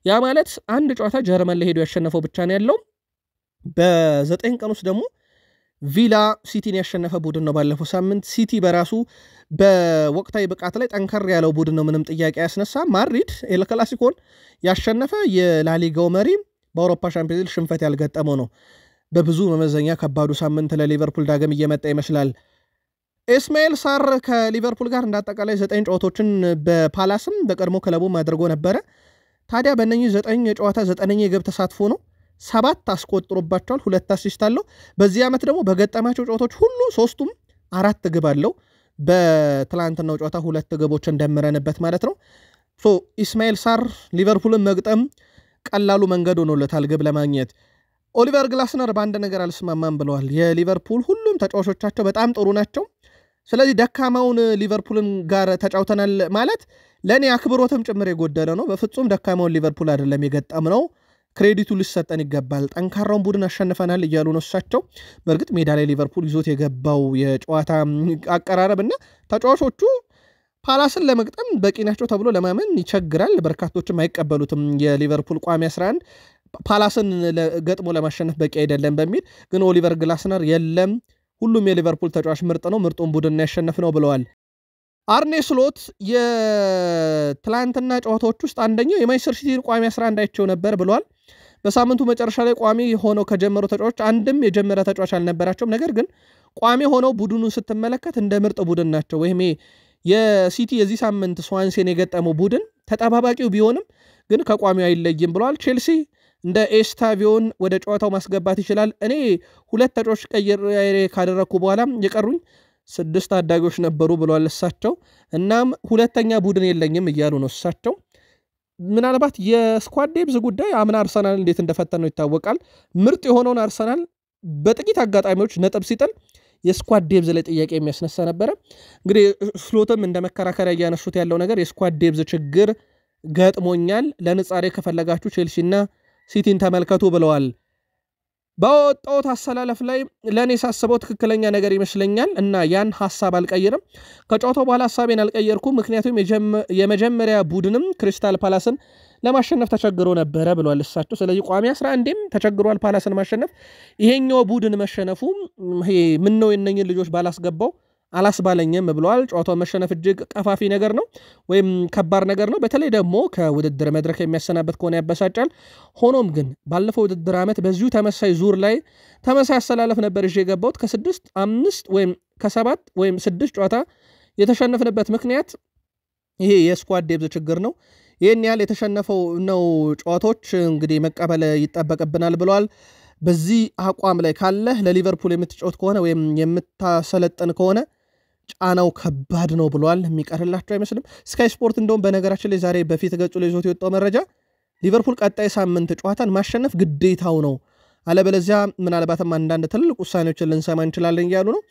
ያ ማለት አንድ ጨዋታ ጀርመን ላይ ሄዶ ያሸነፈው ብቻ ነው ያለው። በ9 ቀን ውስጥ ደግሞ ቪላ ሲቲን ያሸነፈ ቡድን ነው ባለፈው ሳምንት። ሲቲ በራሱ በወቅታዊ ብቃት ላይ ጠንከር ያለው ቡድን ነው፣ ምንም ጥያቄ ያስነሳ። ማድሪድ ኤል ክላሲኮን ያሸነፈ የላሊጋው መሪ በአውሮፓ ሻምፒዮንስ ሊግ ሽንፈት ያልገጠመው ነው። በብዙ መመዘኛ ከባዱ ሳምንት ለሊቨርፑል ዳግም እየመጣ ይመስላል። ኢስማኤል ሳር ከሊቨርፑል ጋር እንዳጠቃላይ 9 ጨዋታዎችን በፓላስም በቀድሞ ክለቡም አድርጎ ነበረ። ታዲያ በእነኚህ 9 ጨዋታ 9ኛ የግብ ተሳትፎ ነው። 7 አስቆጥሮባቸዋል፣ 2 አሲስት አለው። በዚህ ዓመት ደግሞ በገጠማቸው ጨዋታዎች ሁሉ 3ቱም 4 ግብ አለው። በትላንትናው ጨዋታ 2 ግቦች እንደምረንበት ማለት ነው። ኢስማኤል ሳር ሊቨርፑልን መግጠም ቀላሉ መንገድ ሆኖለታል ግብ ለማግኘት። ኦሊቨር ግላስነር በአንድ ነገር አልስማማም ብለዋል። የሊቨርፑል ሁሉም ተጫዋቾቻቸው በጣም ጥሩ ናቸው። ስለዚህ ደካማውን ሊቨርፑልን ጋር ተጫውተናል ማለት ለእኔ አክብሮትም ጭምር የጎደለ ነው። በፍጹም ደካማውን ሊቨርፑል አይደለም የገጠም ነው፣ ክሬዲቱ ሊሰጠን ይገባል። ጠንካራውን ቡድን አሸንፈናል እያሉ ነው እሳቸው። በእርግጥ ሜዳ ላይ ሊቨርፑል ይዞት የገባው የጨዋታ አቀራረብ እና ተጫዋቾቹ ፓላስን ለመግጠም በቂ ናቸው ተብሎ ለማመን ይቸግራል። በርካቶችም አይቀበሉትም። የሊቨርፑል ቋሚ 11 ፓላስን ገጥሞ ለማሸነፍ በቂ አይደለም በሚል ግን ኦሊቨር ግላስነር የለም ሁሉም የሊቨርፑል ተጫዋች ምርጥ ነው፣ ምርጡን ቡድን ያሸነፍ ነው ብለዋል። አርኔ ስሎት የትላንትና ጨዋታዎች ውስጥ አንደኛው የማንቸስተር ሲቲን ቋሚ 11 አይቸው ነበር ብለዋል። በሳምንቱ መጨረሻ ላይ ቋሚ ሆነው ከጀመሩ ተጫዋቾች አንድም የጀመረ ተጫዋች አልነበራቸውም። ነገር ግን ቋሚ ሆነው ቡድኑን ስትመለከት እንደ ምርጥ ቡድን ናቸው። ወይም የሲቲ የዚህ ሳምንት ስዋንሴን የገጠመው ቡድን ተጠባባቂው ቢሆንም ግን ከቋሚው አይለይም ብለዋል። ቼልሲ እንደ ኤስታቪዮን ወደ ጨዋታው ማስገባት ይችላል። እኔ 2 ተጫዋች ቀይሬ ካደረኩ በኋላ የቀሩኝ 6 ታዳጊዎች ነበሩ ብለዋል እሳቸው። እናም ሁለተኛ ቡድን የለኝም እያሉ ነው እሳቸው። ምናልባት የስኳድ ዴፕዝ ጉዳይ አምና አርሰናል እንዴት እንደፈተነው ይታወቃል። ምርጥ የሆነውን አርሰናል በጥቂት አጋጣሚዎች ነጥብ ሲጥል የስኳድ ዴፕዝ ላይ ጥያቄ የሚያስነሳ ነበረ። እንግዲህ ስሎትም እንደ መከራከሪያ እያነሱት ያለው ነገር የስኳድ ዴፕዝ ችግር ገጥሞኛል፣ ለንጻሬ ከፈለጋችሁ ቼልሲና ሲቲን ተመልከቱ ብለዋል። በወጣውት አሰላለፍ ላይ ለእኔ ሳስበው ትክክለኛ ነገር ይመስለኛል እና ያን ሐሳብ አልቀይርም። ከጨዋታው በኋላ ሐሳቤን አልቀየርኩም፣ ምክንያቱም የመጀመሪያ ቡድንም ክሪስታል ፓላስን ለማሸነፍ ተቸግሮ ነበረ ብለዋል እሳቸው። ስለዚህ ቋሚ 11ም ተቸግሯል ፓላስን ማሸነፍ። ይሄኛው ቡድን መሸነፉ ምን ነው የነኝን ልጆች ባላስገባው አላስባለኝም ብለዋል። ጨዋታው መሸነፍ እጅግ ቀፋፊ ነገር ነው ወይም ከባድ ነገር ነው። በተለይ ደግሞ ከውድድር መድረክ የሚያሰናበት ከሆነ ያበሳጫል። ሆኖም ግን ባለፈው ውድድር ዓመት በዚሁ ተመሳይ ዙር ላይ ተመሳይ አሰላለፍ ነበር ይዤ የገባሁት ከ6 5 ወይም ከ7 ወይም 6 ጨዋታ የተሸነፍንበት ምክንያት ይሄ የስኳድ ዴፕዝ ችግር ነው። ይህን ያህል የተሸነፈው ነው ጨዋታዎች እንግዲህ መቀበል ይጠበቅብናል ብለዋል። በዚህ አቋም ላይ ካለ ለሊቨርፑል የምትጫወት ከሆነ ወይም የምታሰለጥን ከሆነ ጫናው ከባድ ነው ብለዋል። የሚቀርላቸው አይመስልም። ስካይ ስፖርት እንደውም በነገራችን ላይ ዛሬ በፊት ገጹ ላይ ይዞት የወጣው መረጃ ሊቨርፑል ቀጣይ ሳምንት ጨዋታን ማሸነፍ ግዴታው ነው፣ አለበለዚያ ምናልባትም አንዳንድ ትልቅ ውሳኔዎችን ልንሰማ እንችላለን እያሉ ነው።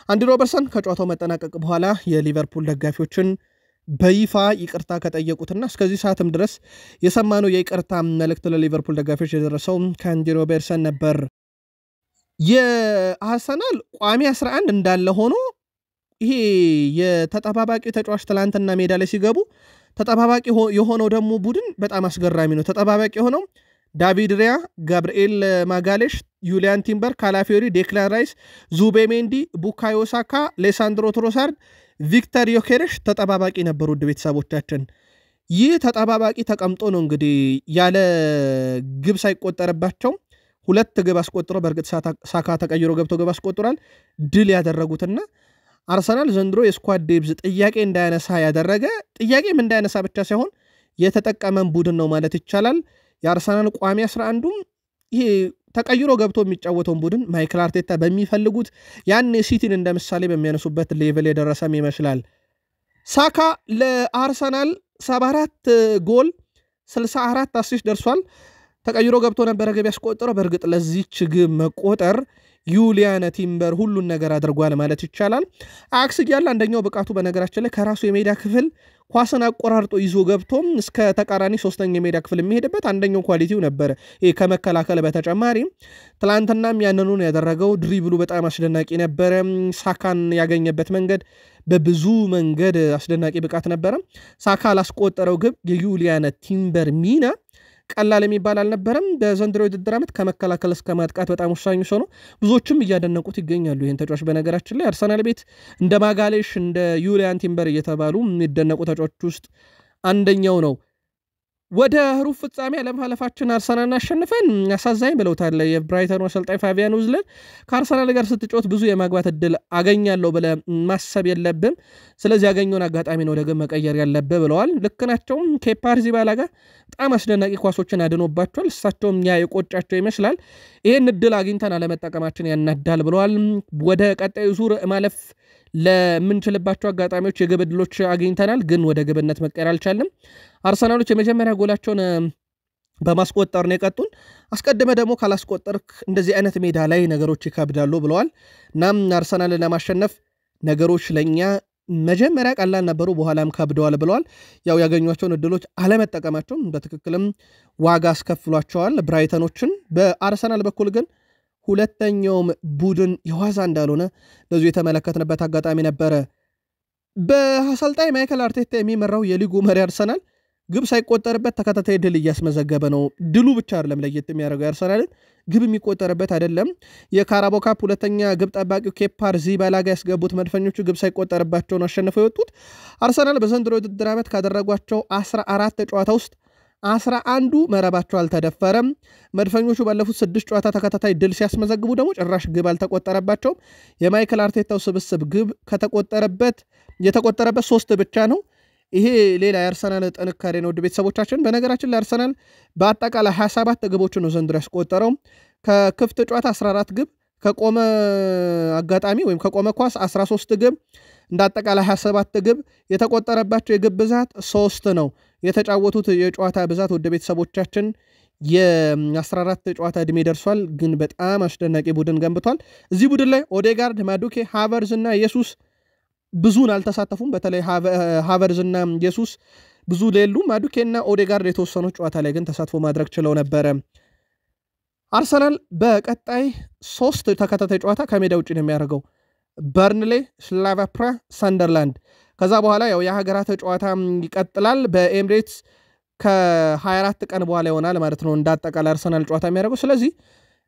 አንዲ ሮበርትሰን ከጨዋታው መጠናቀቅ በኋላ የሊቨርፑል ደጋፊዎችን በይፋ ይቅርታ ከጠየቁትና እስከዚህ ሰዓትም ድረስ የሰማነው የይቅርታ መልእክት ለሊቨርፑል ደጋፊዎች የደረሰው ከአንዲ ሮበርትሰን ነበር። የአርሰናል ቋሚ 11 እንዳለ ሆኖ ይሄ የተጠባባቂ ተጫዋች ትላንትና ሜዳ ላይ ሲገቡ ተጠባባቂ የሆነው ደግሞ ቡድን በጣም አስገራሚ ነው። ተጠባባቂ የሆነው ዳቪድ ሪያ፣ ጋብርኤል ማጋሌሽ፣ ዩሊያን ቲምበር፣ ካላፊዮሪ፣ ዴክላን ራይስ፣ ዙቤሜንዲ፣ ቡካዮ ሳካ፣ ሌሳንድሮ ትሮሳርድ፣ ቪክተር ዮኬሬሽ ተጠባባቂ ነበሩ። ውድ ቤተሰቦቻችን ይህ ተጠባባቂ ተቀምጦ ነው እንግዲህ ያለ ግብ ሳይቆጠርባቸው 2 ግብ አስቆጥሮ በእርግጥ ሳካ ተቀይሮ ገብቶ ግብ አስቆጥሯል ድል ያደረጉትና አርሰናል ዘንድሮ የስኳድ ዴፕዝ ጥያቄ እንዳያነሳ ያደረገ ጥያቄም እንዳያነሳ ብቻ ሳይሆን የተጠቀመን ቡድን ነው ማለት ይቻላል። የአርሰናል ቋሚ 11ዱም ይሄ ተቀይሮ ገብቶ የሚጫወተውን ቡድን ማይክል አርቴታ በሚፈልጉት ያን ሲቲን እንደ ምሳሌ በሚያነሱበት ሌቭል የደረሰም ይመስላል። ሳካ ለአርሰናል 74 ጎል 64 አሲስት ደርሷል። ተቀይሮ ገብቶ ነበረ ግብ ያስቆጠረው። በእርግጥ ለዚህች ግብ መቆጠር ዩሊያን ቲምበር ሁሉን ነገር አድርጓል ማለት ይቻላል። አክስ ያለ አንደኛው ብቃቱ በነገራችን ላይ ከራሱ የሜዳ ክፍል ኳስን አቆራርጦ ይዞ ገብቶም እስከ ተቃራኒ ሶስተኛ የሜዳ ክፍል የሚሄድበት አንደኛው ኳሊቲው ነበር። ከመከላከል በተጨማሪ ትላንትናም ያንኑን ያደረገው ድሪብሉ በጣም አስደናቂ ነበር። ሳካን ያገኘበት መንገድ በብዙ መንገድ አስደናቂ ብቃት ነበር። ሳካ ላስቆጠረው ግብ የዩሊያን ቲምበር ሚና ቀላል የሚባል አልነበረም። በዘንድሮ ውድድር ዓመት ከመከላከል እስከ ማጥቃት በጣም ወሳኝ ሰው ነው። ብዙዎችም እያደነቁት ይገኛሉ ይሄን ተጫዋች። በነገራችን ላይ አርሰናል ቤት እንደ ማጋሌሽ እንደ ዩሊያን ቲምበር እየተባሉ የሚደነቁ ተጫዋቾች ውስጥ አንደኛው ነው። ወደ ሩብ ፍጻሜ አለማለፋችን አርሰናልን አሸንፈን አሳዛኝ ብለውታል የብራይተኑ አሰልጣኝ ፋቢያን ዊዝለር። ከአርሰናል ጋር ስትጫወት ብዙ የማግባት እድል አገኛለሁ ብለህ ማሰብ የለብም፣ ስለዚህ ያገኘውን አጋጣሚ ነው ወደ ግብ መቀየር ያለብህ ብለዋል። ልክ ናቸው። ኬፓ አሪዛባላጋ በጣም አስደናቂ ኳሶችን አድኖባቸዋል። እሳቸውም ያ የቆጫቸው ይመስላል። ይህን እድል አግኝተን አለመጠቀማችን ያናዳል ብለዋል። ወደ ቀጣዩ ዙር ማለፍ ለምንችልባቸው አጋጣሚዎች የግብ ዕድሎች አግኝተናል፣ ግን ወደ ግብነት መቀየር አልቻልንም። አርሰናሎች የመጀመሪያ ጎላቸውን በማስቆጠር ነው የቀጡን። አስቀድመ ደግሞ ካላስቆጠርክ እንደዚህ አይነት ሜዳ ላይ ነገሮች ይከብዳሉ ብለዋል። እናም አርሰናልን ለማሸነፍ ነገሮች ለኛ መጀመሪያ ቀላል ነበሩ፣ በኋላም ከብደዋል ብለዋል። ያው ያገኟቸውን እድሎች አለመጠቀማቸው በትክክልም ዋጋ አስከፍሏቸዋል ብራይተኖችን። በአርሰናል በኩል ግን ሁለተኛውም ቡድን የዋዛ እንዳልሆነ ለዚሁ የተመለከትንበት አጋጣሚ ነበረ። በአሰልጣኝ ማይክል አርቴታ የሚመራው የሊጉ መሪ አርሰናል ግብ ሳይቆጠርበት ተከታታይ ድል እያስመዘገበ ነው። ድሉ ብቻ አይደለም ለየት የሚያደርገው አርሰናልን ግብ የሚቆጠርበት አይደለም። የካራባኦ ካፕ ሁለተኛ ግብ ጠባቂው ኬፓ አሪዛባላጋ ያስገቡት መድፈኞቹ ግብ ሳይቆጠርባቸው ነው አሸንፈው የወጡት። አርሰናል በዘንድሮ ውድድር ዓመት ካደረጓቸው 14 ጨዋታ ውስጥ 11ዱ መረባቸው አልተደፈረም። መድፈኞቹ ባለፉት 6 ጨዋታ ተከታታይ ድል ሲያስመዘግቡ ደግሞ ጭራሽ ግብ አልተቆጠረባቸውም። የማይክል አርቴታው ስብስብ ግብ የተቆጠረበት 3 ብቻ ነው። ይሄ ሌላ የአርሰናል ጥንካሬ ነው። ውድ ቤተሰቦቻችን በነገራችን ላይ አርሰናል በአጠቃላይ 27 ግቦችን ነው ዘንድሮ ያስቆጠረው። ከክፍት ጨዋታ 14 ግብ፣ ከቆመ አጋጣሚ ወይም ከቆመ ኳስ 13 ግብ፣ እንደ አጠቃላይ 27 ግብ። የተቆጠረባቸው የግብ ብዛት 3 ነው። የተጫወቱት የጨዋታ ብዛት ወደ ቤተሰቦቻችን የ14 ጨዋታ ዕድሜ ደርሷል። ግን በጣም አስደናቂ ቡድን ገንብቷል። እዚህ ቡድን ላይ ኦዴጋርድ፣ ማዱኬ፣ ሃቨርዝ እና ኢየሱስ ብዙን አልተሳተፉም። በተለይ ሃቨርዝ እና ኢየሱስ ብዙ ሌሉ። ማዱኬና ኦዴጋርድ የተወሰኑ ጨዋታ ላይ ግን ተሳትፎ ማድረግ ችለው ነበረ። አርሰናል በቀጣይ 3 ተከታታይ ጨዋታ ከሜዳ ውጭ ነው የሚያደርገው። በርንሌ፣ ስላቫ ፕራ፣ ሰንደርላንድ። ከዛ በኋላ ያው የሀገራት ጨዋታ ይቀጥላል። በኤምሬትስ ከ24 ቀን በኋላ ይሆናል ማለት ነው እንዳጠቃላይ አርሰናል ጨዋታ የሚያደርገው። ስለዚህ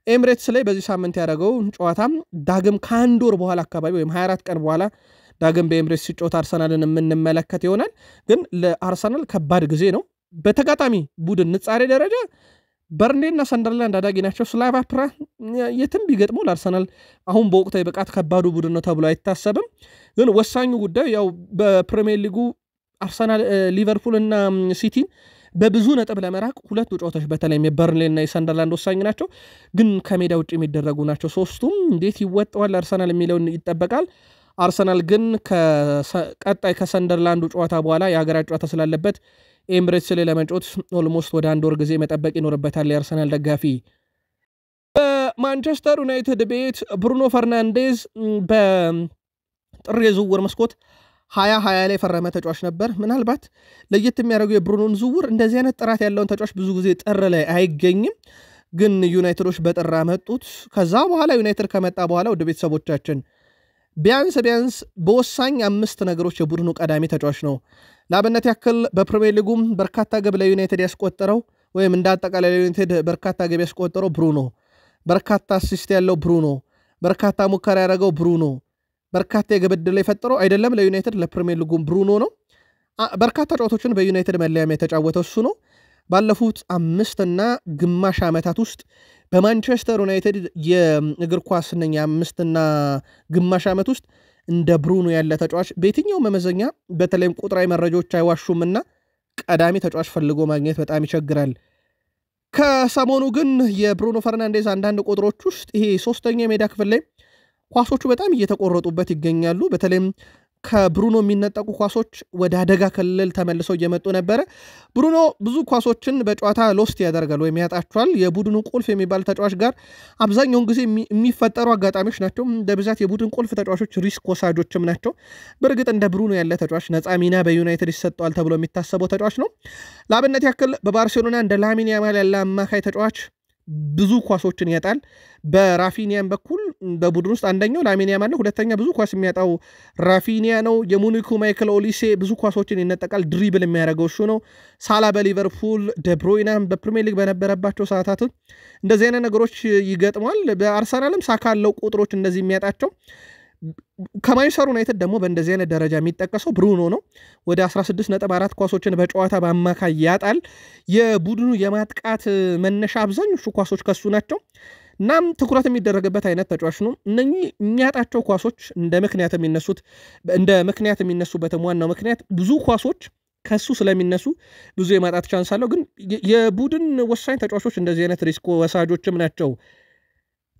ኤምሬትስ ላይ በዚህ ሳምንት ያደረገው ጨዋታም ዳግም ከአንድ ወር በኋላ አካባቢ ወይም 24 ቀን በኋላ ዳግም በኤምሬትስ ሲጫወት አርሰናልን የምንመለከት ይሆናል። ግን ለአርሰናል ከባድ ጊዜ ነው። በተጋጣሚ ቡድን ንጻሬ ደረጃ በርንሌና ሰንደርላንድ አዳጊ ናቸው። ስላቫ ፕራ የትም ቢገጥመው ለአርሰናል አሁን በወቅታዊ ብቃት ከባዱ ቡድን ነው ተብሎ አይታሰብም። ግን ወሳኙ ጉዳይ ያው በፕሪሚየር ሊጉ አርሰናል ሊቨርፑልና ሲቲን በብዙ ነጥብ ለመራቅ ሁለቱ ጨዋታዎች በተለይም የበርንሌና የሰንደርላንድ ወሳኝ ናቸው። ግን ከሜዳ ውጭ የሚደረጉ ናቸው ሶስቱም። እንዴት ይወጣዋል አርሰናል የሚለውን ይጠበቃል። አርሰናል ግን ቀጣይ ከሰንደርላንዱ ጨዋታ በኋላ የሀገራት ጨዋታ ስላለበት ኤምሬትስ ላይ ለመጫወት ኦልሞስት ወደ 1 ወር ጊዜ መጠበቅ ይኖርበታል የአርሰናል ደጋፊ። በማንቸስተር ዩናይትድ ቤት ብሩኖ ፈርናንዴዝ በጥር የዝውውር መስኮት 2020 ላይ ፈረመ ተጫዋች ነበር። ምናልባት ለየት የሚያደርገው የብሩኖን ዝውውር እንደዚህ አይነት ጥራት ያለውን ተጫዋች ብዙ ጊዜ ጥር ላይ አይገኝም። ግን ዩናይትዶች በጥር አመጡት። ከዛ በኋላ ዩናይትድ ከመጣ በኋላ ወደ ቤተሰቦቻችን ቢያንስ በወሳኝ 5 ነገሮች የቡድኑ ቀዳሚ ተጫዋች ነው። ለአብነት ያክል በፕሪሚየር ሊጉም በርካታ ግብ ለዩናይትድ ያስቆጠረው ወይም እንደ አጠቃላይ ለዩናይትድ በርካታ ግብ ያስቆጠረው ብሩኖ፣ በርካታ አሲስት ያለው ብሩኖ፣ በርካታ ሙከራ ያደረገው ብሩኖ፣ በርካታ የግብ ዕድል የፈጠረው አይደለም ለዩናይትድ ለፕሪሚየር ሊጉም ብሩኖ ነው። በርካታ ጨዋታዎችን በዩናይትድ መለያም የተጫወተው እሱ ነው። ባለፉት 5.5 ዓመታት ውስጥ በማንቸስተር ዩናይትድ የእግር ኳስ 5.5 ዓመት ውስጥ እንደ ብሩኖ ያለ ተጫዋች በየትኛው መመዘኛ በተለይም ቁጥራዊ መረጃዎች አይዋሹምና ቀዳሚ ተጫዋች ፈልጎ ማግኘት በጣም ይቸግራል። ከሰሞኑ ግን የብሩኖ ፈርናንዴዝ አንዳንድ ቁጥሮች ውስጥ ይሄ ሶስተኛ የሜዳ ክፍል ላይ ኳሶቹ በጣም እየተቆረጡበት ይገኛሉ። በተለይም ከብሩኖ የሚነጠቁ ኳሶች ወደ አደጋ ክልል ተመልሰው እየመጡ ነበረ። ብሩኖ ብዙ ኳሶችን በጨዋታ ሎስት ያደርጋል ወይም ያጣቸዋል። የቡድኑ ቁልፍ የሚባል ተጫዋች ጋር አብዛኛውን ጊዜ የሚፈጠሩ አጋጣሚዎች ናቸው። በብዛት የቡድን ቁልፍ ተጫዋቾች ሪስክ ወሳጆችም ናቸው። በእርግጥ እንደ ብሩኖ ያለ ተጫዋች ነፃ ሚና በዩናይትድ ይሰጠዋል ተብሎ የሚታሰበው ተጫዋች ነው። ለአብነት ያክል በባርሴሎና እንደ ላሚን ያማል ያለ አማካይ ተጫዋች ብዙ ኳሶችን ያጣል። በራፊኒያን በኩል በቡድን ውስጥ አንደኛው ላሚን ያማል ነው። ሁለተኛ ብዙ ኳስ የሚያጣው ራፊኒያ ነው። የሙኒኩ ማይክል ኦሊሴ ብዙ ኳሶችን ይነጠቃል። ድሪብል የሚያደርገው እሱ ነው። ሳላ በሊቨርፑል፣ ደብሮይናም በፕሪሚየር ሊግ በነበረባቸው ሰዓታት እንደዚህ አይነት ነገሮች ይገጥሟል። በአርሰናልም ሳካ ያለው ቁጥሮች እንደዚህ የሚያጣቸው ከማንቸስተር ዩናይትድ ደግሞ በእንደዚህ አይነት ደረጃ የሚጠቀሰው ብሩኖ ነው። ወደ 16.4 ኳሶችን በጨዋታ በአማካይ ያጣል። የቡድኑ የማጥቃት መነሻ አብዛኞቹ ኳሶች ከሱ ናቸው። እናም ትኩረት የሚደረግበት አይነት ተጫዋች ነው። እነኚህ የሚያጣቸው ኳሶች እንደ ምክንያት የሚነሱበትም ዋናው ምክንያት ብዙ ኳሶች ከሱ ስለሚነሱ ብዙ የማጣት ቻንስ አለው። ግን የቡድን ወሳኝ ተጫዋቾች እንደዚህ አይነት ሪስክ ወሳጆችም ናቸው።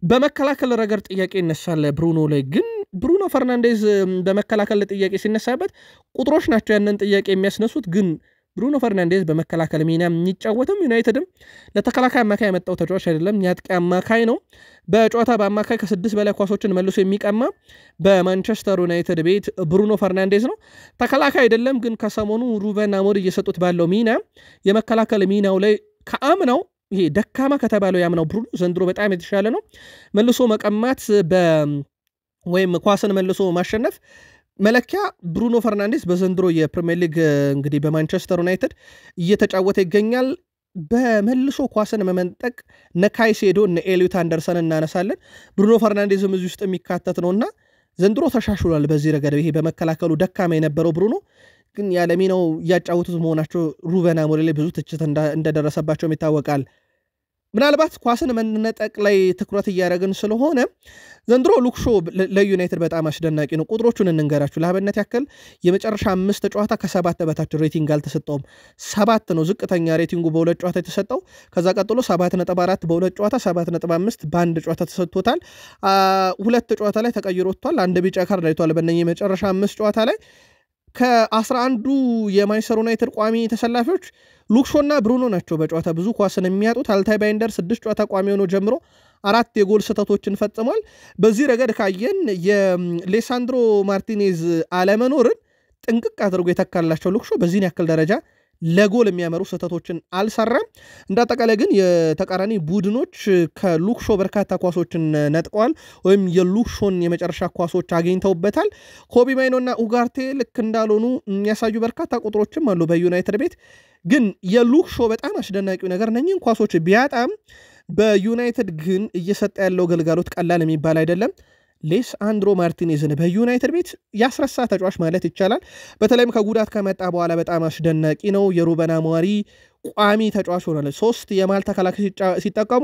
በመከላከል ረገድ ጥያቄ ይነሳል ብሩኖ ላይ። ግን ብሩኖ ፈርናንዴዝ በመከላከል ጥያቄ ሲነሳበት ቁጥሮች ናቸው ያንን ጥያቄ የሚያስነሱት። ግን ብሩኖ ፈርናንዴዝ በመከላከል ሚና የሚጫወትም ዩናይትድም ለተከላካይ አማካይ ያመጣው ተጫዋች አይደለም፣ የአጥቂ አማካይ ነው። በጨዋታ በአማካይ ከ6 በላይ ኳሶችን መልሶ የሚቀማ በማንቸስተር ዩናይትድ ቤት ብሩኖ ፈርናንዴዝ ነው። ተከላካይ አይደለም፣ ግን ከሰሞኑ ሩበን አሞሪም እየሰጡት ባለው ሚና የመከላከል ሚናው ላይ ከአምናው ይሄ ደካማ ከተባለው ያምናው ብሩኖ ዘንድሮ በጣም የተሻለ ነው። መልሶ መቀማት ወይም ኳስን መልሶ ማሸነፍ መለኪያ ብሩኖ ፈርናንዴዝ በዘንድሮ የፕሪሚየር ሊግ እንግዲህ በማንቸስተር ዩናይትድ እየተጫወተ ይገኛል። በመልሶ ኳስን መመንጠቅ ነካይሴዶ እነ ኤሊዮት አንደርሰን እናነሳለን። ብሩኖ ፈርናንዴዝም እዚህ ውስጥ የሚካተት ነውና ዘንድሮ ተሻሽሏል በዚህ ረገድ። ይሄ በመከላከሉ ደካማ የነበረው ብሩኖ ግን ያለሚናው እያጫወቱት መሆናቸው ሩበን አሞሪም ላይ ብዙ ትችት እንደደረሰባቸውም ይታወቃል። ምናልባት ኳስን መነጠቅ ላይ ትኩረት እያደረግን ስለሆነ ዘንድሮ ሉክሾ ለዩናይትድ በጣም አስደናቂ ነው። ቁጥሮቹን እንንገራችሁ። ለአብነት ያክል የመጨረሻ 5 ጨዋታ ከ7 በታች ሬቲንግ አልተሰጠውም። 7 ነው ዝቅተኛ ሬቲንጉ በሁለት ጨዋታ የተሰጠው። ከዛ ቀጥሎ 7.4 በሁለት ጨዋታ፣ 7.5 በአንድ ጨዋታ ተሰጥቶታል። 2 ጨዋታ ላይ ተቀይሮ ወጥቷል። አንድ ቢጫ ካርድ አይቷል በእነኚህ የመጨረሻ 5 ጨዋታ ላይ። ከ11ዱ የማንቸስተር ዩናይትድ ቋሚ ተሰላፊዎች ሉክሾና ብሩኖ ናቸው በጨዋታ ብዙ ኳስን የሚያጡት። አልታይ ባይንደር 6 ጨዋታ ቋሚ ሆኖ ጀምሮ 4 የጎል ስህተቶችን ፈጽሟል። በዚህ ረገድ ካየን የሌሳንድሮ ማርቲኔዝ አለመኖርን ጥንቅቅ አድርጎ የተካላቸው ሉክሾ በዚህን ያክል ደረጃ ለጎል የሚያመሩ ስህተቶችን አልሰራም። እንዳጠቃላይ ግን የተቃራኒ ቡድኖች ከሉክሾ በርካታ ኳሶችን ነጥቀዋል ወይም የሉክሾን የመጨረሻ ኳሶች አግኝተውበታል። ኮቢ ማይኖና ኡጋርቴ ልክ እንዳልሆኑ የሚያሳዩ በርካታ ቁጥሮችም አሉ በዩናይትድ ቤት። ግን የሉክሾ በጣም አስደናቂው ነገር እነኚህን ኳሶች ቢያጣም በዩናይትድ ግን እየሰጠ ያለው አገልግሎት ቀላል የሚባል አይደለም። ሌሳንድሮ ማርቲኔዝን በዩናይትድ ቤት ያስረሳ ተጫዋች ማለት ይቻላል። በተለይም ከጉዳት ከመጣ በኋላ በጣም አስደናቂ ነው። የሩበን አሞሪም ቋሚ ተጫዋች ሆኗል። 3 የመሃል ተከላካይ ሲጠቀሙ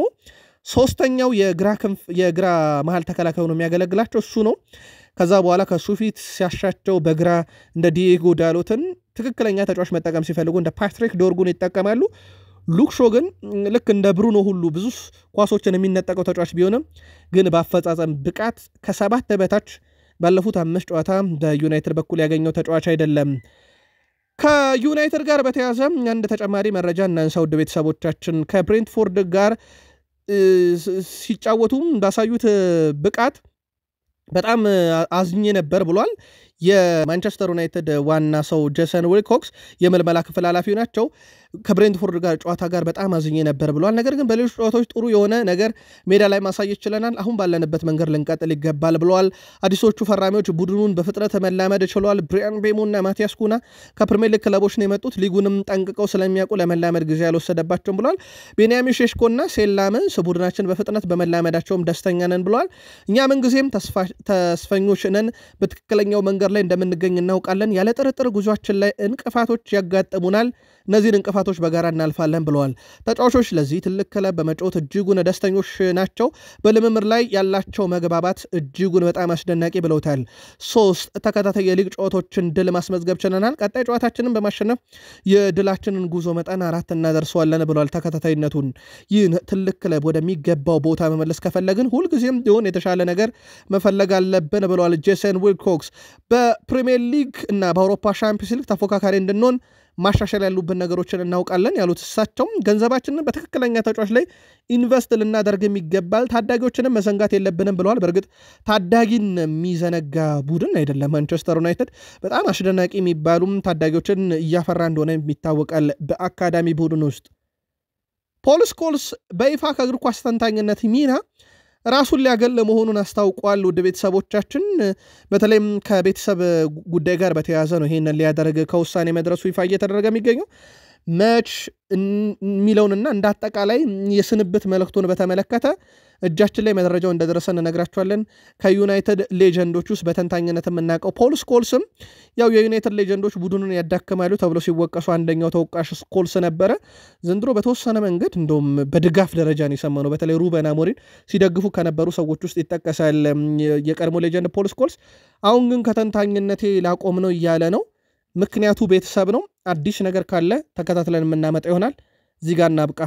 3ኛው የግራ መሃል ተከላካይ ሆኖ የሚያገለግላቸው እሱ ነው። ከዛ በኋላ ከሱ ፊት ሲያሻቸው በግራ እንደ ዲዬጎ ዳሎትን ትክክለኛ ተጫዋች መጠቀም ሲፈልጉ እንደ ፓትሪክ ዶርጉን ይጠቀማሉ። ሉክሾ ግን ልክ እንደ ብሩኖ ሁሉ ብዙ ኳሶችን የሚነጠቀው ተጫዋች ቢሆንም ግን በአፈጻጸም ብቃት ከ7 በታች ባለፉት 5 ጨዋታ በዩናይትድ በኩል ያገኘው ተጫዋች አይደለም። ከዩናይትድ ጋር በተያዘ አንድ ተጨማሪ መረጃ እናንሳ ውድ ቤተሰቦቻችን። ከብሬንትፎርድ ጋር ሲጫወቱም እንዳሳዩት ብቃት በጣም አዝኜ ነበር ብሏል። የማንቸስተር ዩናይትድ ዋና ሰው ጄሰን ዊልኮክስ የመልመላ ክፍል ኃላፊው ናቸው። ከብሬንትፎርድ ጋር ጨዋታ ጋር በጣም አዝኜ ነበር ብሏል። ነገር ግን በሌሎች ጨዋታዎች ጥሩ የሆነ ነገር ሜዳ ላይ ማሳየት ችለናል። አሁን ባለንበት መንገድ ልንቀጥል ይገባል ብለዋል። አዲሶቹ ፈራሚዎች ቡድኑን በፍጥነት መላመድ ችለዋል። ብሪያን ቤሞና ማቲያስ ኩና ከፕሪሚየር ሊግ ክለቦች ነው የመጡት። ሊጉንም ጠንቅቀው ስለሚያውቁ ለመላመድ ጊዜ አልወሰደባቸውም ብለዋል። ቤንያሚን ሼሽኮና ሴላመንስ ቡድናችን በፍጥነት በመላመዳቸውም ደስተኛ ነን ብለዋል። እኛ ምንጊዜም ተስፈኞች ነን። በትክክለኛው መንገድ ላይ እንደምንገኝ እናውቃለን። ያለ ጥርጥር ጉዟችን ላይ እንቅፋቶች ያጋጥሙናል፣ እነዚህን እንቅፋቶች በጋራ እናልፋለን ብለዋል። ተጫዋቾች ለዚህ ትልቅ ክለብ በመጫወት እጅጉን ደስተኞች ናቸው። በልምምድ ላይ ያላቸው መግባባት እጅጉን በጣም አስደናቂ ብለውታል። 3 ተከታታይ የሊግ ጨዋታዎችን ድል ማስመዝገብ ችለናል። ቀጣይ ጨዋታችንን በማሸነፍ የድላችንን ጉዞ መጠን 4 እናደርሰዋለን ብለዋል። ተከታታይነቱን ይህን ትልቅ ክለብ ወደሚገባው ቦታ መመለስ ከፈለግን ሁልጊዜም ቢሆን የተሻለ ነገር መፈለግ አለብን ብለዋል ጄሰን ዊልኮክስ። በፕሪሚየር ሊግ እና በአውሮፓ ሻምፒዮንስ ሊግ ተፎካካሪ እንድንሆን ማሻሻል ያሉብን ነገሮችን እናውቃለን ያሉት እሳቸውም ገንዘባችንን በትክክለኛ ተጫዋች ላይ ኢንቨስት ልናደርግ የሚገባል፣ ታዳጊዎችንም መዘንጋት የለብንም ብለዋል። በእርግጥ ታዳጊን የሚዘነጋ ቡድን አይደለም ማንቸስተር ዩናይትድ። በጣም አስደናቂ የሚባሉም ታዳጊዎችን እያፈራ እንደሆነ የሚታወቃል በአካዳሚ ቡድን ውስጥ። ፖል ስኮልስ በይፋ ከእግር ኳስ ተንታኝነት ሚና ራሱን ሊያገል መሆኑን አስታውቋል። ውድ ቤተሰቦቻችን በተለይም ከቤተሰብ ጉዳይ ጋር በተያያዘ ነው ይሄንን ሊያደርግ ከውሳኔ መድረሱ ይፋ እየተደረገ የሚገኘው። መች የሚለውንና እንዳጠቃላይ የስንብት መልእክቱን በተመለከተ እጃችን ላይ መረጃው እንደደረሰን እነግራችኋለን። ከዩናይትድ ሌጀንዶች ውስጥ በተንታኝነት የምናውቀው ፖል ስኮልስም ያው የዩናይትድ ሌጀንዶች ቡድኑን ያዳክማሉ ተብሎ ሲወቀሱ አንደኛው ተወቃሽ ስኮልስ ነበረ። ዘንድሮ በተወሰነ መንገድ እንደውም በድጋፍ ደረጃ ነው የሰማነው። በተለይ ሩበን አሞሪም ሲደግፉ ከነበሩ ሰዎች ውስጥ ይጠቀሳል የቀድሞ ሌጀንድ ፖል ስኮልስ። አሁን ግን ከተንታኝነቴ ላቆም ነው እያለ ነው። ምክንያቱ ቤተሰብ ነው። አዲስ ነገር ካለ ተከታትለን የምናመጣ ይሆናል። እዚህ ጋር እናብቃ።